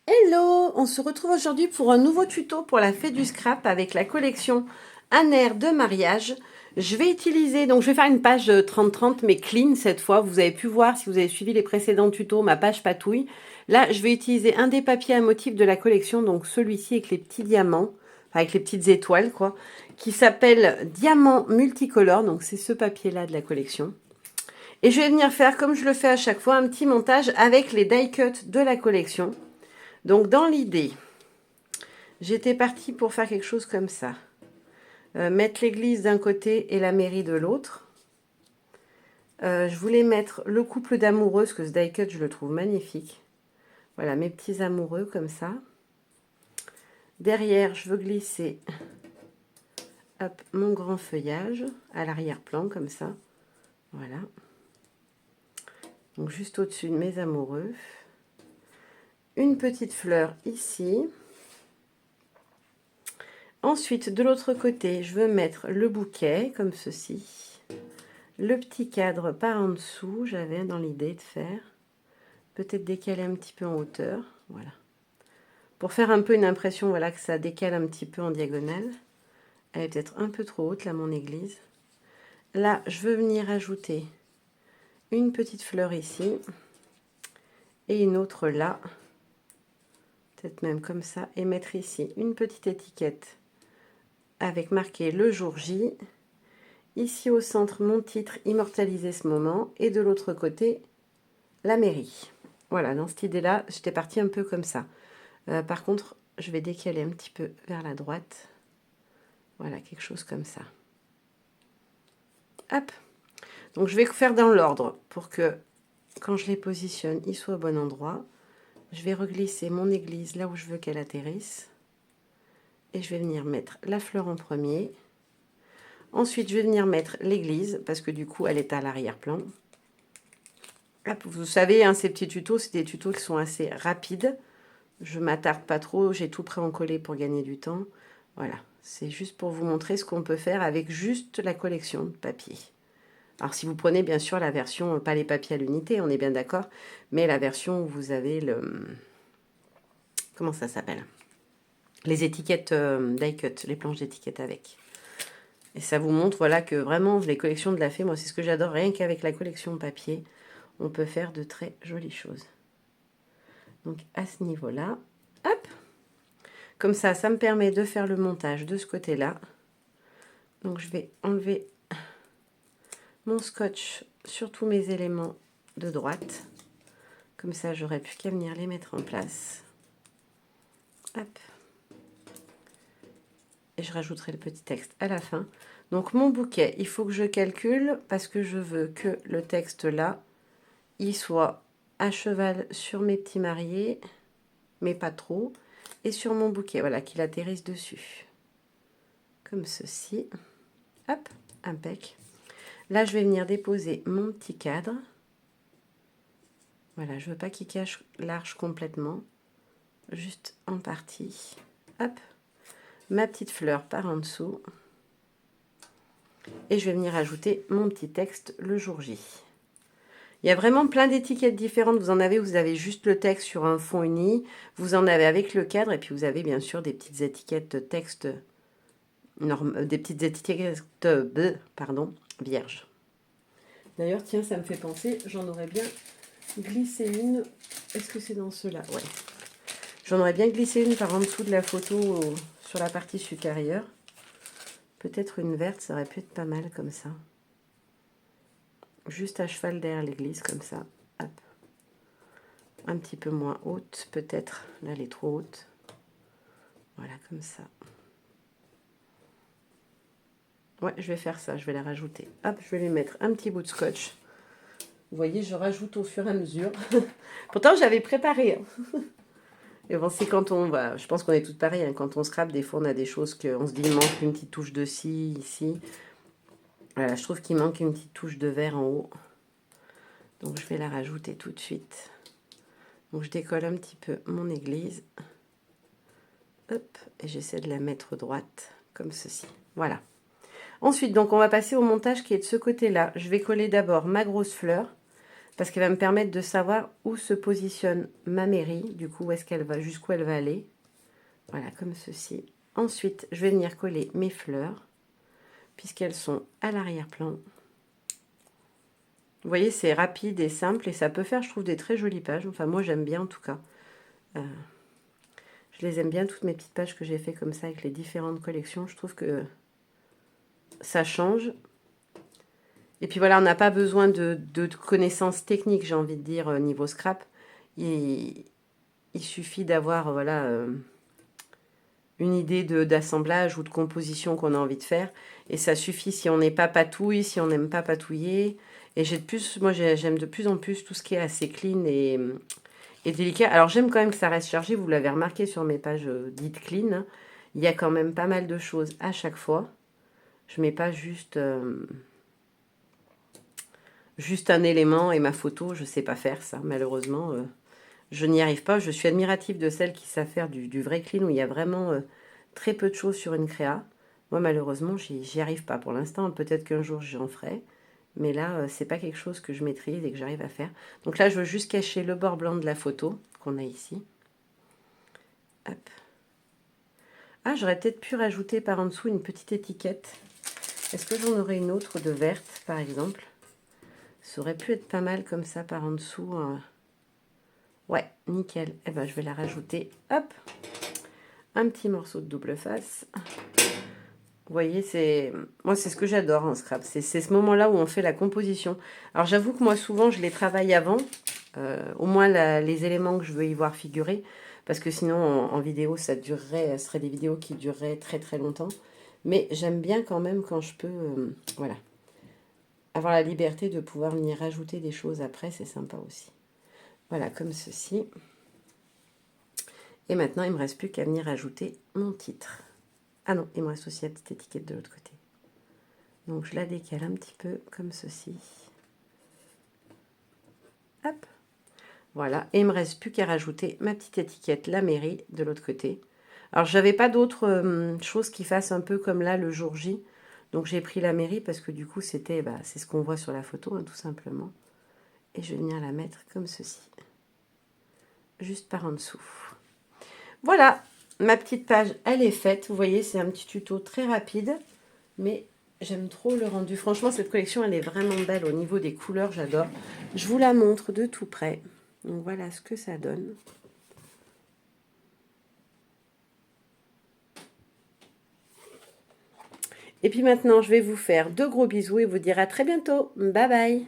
Hello, on se retrouve aujourd'hui pour un nouveau tuto pour la fête du scrap avec la collection Un air de mariage. Je vais utiliser, donc je vais faire une page 30-30 mais clean cette fois. Vous avez pu voir si vous avez suivi les précédents tutos, ma page patouille. Là, je vais utiliser un des papiers à motifs de la collection, donc celui-ci avec les petits diamants, enfin avec les petites étoiles quoi, qui s'appelle Diamant Multicolore, donc c'est ce papier-là de la collection. Et je vais venir faire, comme je le fais à chaque fois, un petit montage avec les die cuts de la collection. Donc dans l'idée, j'étais partie pour faire quelque chose comme ça. Mettre l'église d'un côté et la mairie de l'autre. Je voulais mettre le couple d'amoureux, parce que ce die cut, je le trouve magnifique. Voilà, mes petits amoureux comme ça. Derrière, je veux glisser hop, mon grand feuillage à l'arrière-plan, comme ça. Voilà. Donc juste au-dessus de mes amoureux. Une petite fleur ici. Ensuite, de l'autre côté, je veux mettre le bouquet, comme ceci. Le petit cadre par en dessous, j'avais dans l'idée de faire. Peut-être décaler un petit peu en hauteur. Voilà. Pour faire un peu une impression, voilà, que ça décale un petit peu en diagonale. Elle est peut-être un peu trop haute, là, mon église. Là, je veux venir ajouter une petite fleur ici. Et une autre là. Peut-être même comme ça. Et mettre ici une petite étiquette avec marqué le jour J. Ici au centre, mon titre, immortaliser ce moment. Et de l'autre côté, la mairie. Voilà, dans cette idée-là, j'étais partie un peu comme ça. Par contre, je vais décaler un petit peu vers la droite. Voilà, quelque chose comme ça. Hop. Donc, je vais faire dans l'ordre pour que, quand je les positionne, ils soient au bon endroit. Je vais reglisser mon église là où je veux qu'elle atterrisse. Et je vais venir mettre la fleur en premier. Ensuite, je vais venir mettre l'église, parce que du coup, elle est à l'arrière-plan. Hop, vous savez, hein, ces petits tutos, c'est des tutos qui sont assez rapides. Je ne m'attarde pas trop, j'ai tout prêt en collé pour gagner du temps. Voilà, c'est juste pour vous montrer ce qu'on peut faire avec juste la collection de papier. Alors si vous prenez bien sûr la version, pas les papiers à l'unité, on est bien d'accord, mais la version où vous avez le... Comment ça s'appelle? Les étiquettes die cut, les planches d'étiquettes avec. Et ça vous montre voilà, que vraiment les collections de la fée, moi c'est ce que j'adore, rien qu'avec la collection papier, on peut faire de très jolies choses. Donc à ce niveau-là, hop, comme ça me permet de faire le montage de ce côté-là. Donc je vais enlever mon scotch sur tous mes éléments de droite. Comme ça, j'aurais plus qu'à venir les mettre en place. Hop. Et je rajouterai le petit texte à la fin. Donc mon bouquet, il faut que je calcule parce que je veux que le texte là, il soit à cheval sur mes petits mariés, mais pas trop, et sur mon bouquet, voilà, qu'il atterrisse dessus. Comme ceci. Hop, impec. Là, je vais venir déposer mon petit cadre. Voilà, je ne veux pas qu'il cache l'arche complètement, juste en partie. Hop, ma petite fleur par en dessous. Et je vais venir ajouter mon petit texte le jour J. Il y a vraiment plein d'étiquettes différentes. Vous avez juste le texte sur un fond uni. Vous en avez avec le cadre. Et puis vous avez bien sûr des petites étiquettes texte, des petites étiquettes vierges. D'ailleurs, tiens, ça me fait penser, j'en aurais bien glissé une. Est-ce que c'est dans ceux-là? Ouais. J'en aurais bien glissé une par en dessous de la photo sur la partie supérieure. Peut-être une verte, ça aurait pu être pas mal comme ça. Juste à cheval derrière l'église, comme ça. Hop. Un petit peu moins haute, peut-être. Là, elle est trop haute. Voilà, comme ça. Ouais, je vais faire ça, je vais la rajouter. Hop, je vais lui mettre un petit bout de scotch. Vous voyez, je rajoute au fur et à mesure. Pourtant, j'avais préparé. Et bon, c'est quand on va... Je pense qu'on est toutes pareilles. Hein, quand on scrape, des fois, on a des choses qu'on se dit, il manque une petite touche de ci, ici. Voilà, je trouve qu'il manque une petite touche de vert en haut. Donc, je vais la rajouter tout de suite. Donc, je décolle un petit peu mon église. Hop, et j'essaie de la mettre droite, comme ceci. Voilà. Ensuite, donc, on va passer au montage qui est de ce côté-là. Je vais coller d'abord ma grosse fleur. parce qu'elle va me permettre de savoir où se positionne ma mairie, du coup, où est-ce qu'elle va, jusqu'où elle va aller. Voilà, comme ceci. Ensuite, je vais venir coller mes fleurs, puisqu'elles sont à l'arrière-plan. Vous voyez, c'est rapide et simple, et ça peut faire, je trouve, des très jolies pages. Enfin, moi, j'aime bien, en tout cas. Je les aime bien, toutes mes petites pages que j'ai fait comme ça, avec les différentes collections. Je trouve que ça change. Et puis voilà, on n'a pas besoin de connaissances techniques, j'ai envie de dire, niveau scrap. Il suffit d'avoir voilà, une idée d'assemblage ou de composition qu'on a envie de faire. Et ça suffit si on n'est pas patouille, si on n'aime pas patouiller. Et moi j'aime de plus en plus tout ce qui est assez clean et délicat. Alors j'aime quand même que ça reste chargé, vous l'avez remarqué sur mes pages dites clean. Hein. Il y a quand même pas mal de choses à chaque fois. Je mets pas juste un élément et ma photo, je ne sais pas faire ça, malheureusement. Je n'y arrive pas. Je suis admirative de celles qui savent faire du vrai clean, où il y a vraiment très peu de choses sur une créa. Moi, malheureusement, j'y arrive pas pour l'instant. Peut-être qu'un jour, j'en ferai. Mais là, c'est pas quelque chose que je maîtrise et que j'arrive à faire. Donc là, je veux juste cacher le bord blanc de la photo qu'on a ici. Hop. Ah, j'aurais peut-être pu rajouter par en dessous une petite étiquette. Est-ce que j'en aurais une autre de verte, par exemple? Ça aurait pu être pas mal comme ça par en dessous. Ouais, nickel. Eh ben, je vais la rajouter. Hop, un petit morceau de double face. Vous voyez, moi, c'est ce que j'adore en scrap. C'est ce moment-là où on fait la composition. Alors, j'avoue que moi, souvent, je les travaille avant. Au moins, les éléments que je veux y voir figurer. Parce que sinon, en vidéo, ce serait des vidéos qui dureraient très, très longtemps. Mais j'aime bien quand même quand je peux, voilà, avoir la liberté de pouvoir venir rajouter des choses après. C'est sympa aussi. Voilà, comme ceci. Et maintenant, il ne me reste plus qu'à venir ajouter mon titre. Ah non, il me reste aussi la petite étiquette de l'autre côté. Donc, je la décale un petit peu comme ceci. Hop. Voilà. Et il ne me reste plus qu'à rajouter ma petite étiquette, la mairie, de l'autre côté. Alors, j'avais pas d'autres choses qui fassent un peu comme là, le jour J. Donc, j'ai pris la mairie parce que du coup, c'est ce qu'on voit sur la photo, hein, tout simplement. Et je vais venir la mettre comme ceci. Juste par en dessous. Voilà, ma petite page, elle est faite. Vous voyez, c'est un petit tuto très rapide, mais j'aime trop le rendu. Franchement, cette collection, elle est vraiment belle au niveau des couleurs, j'adore. Je vous la montre de tout près. Donc voilà ce que ça donne. Et puis maintenant, je vais vous faire de gros bisous et vous dire à très bientôt. Bye bye.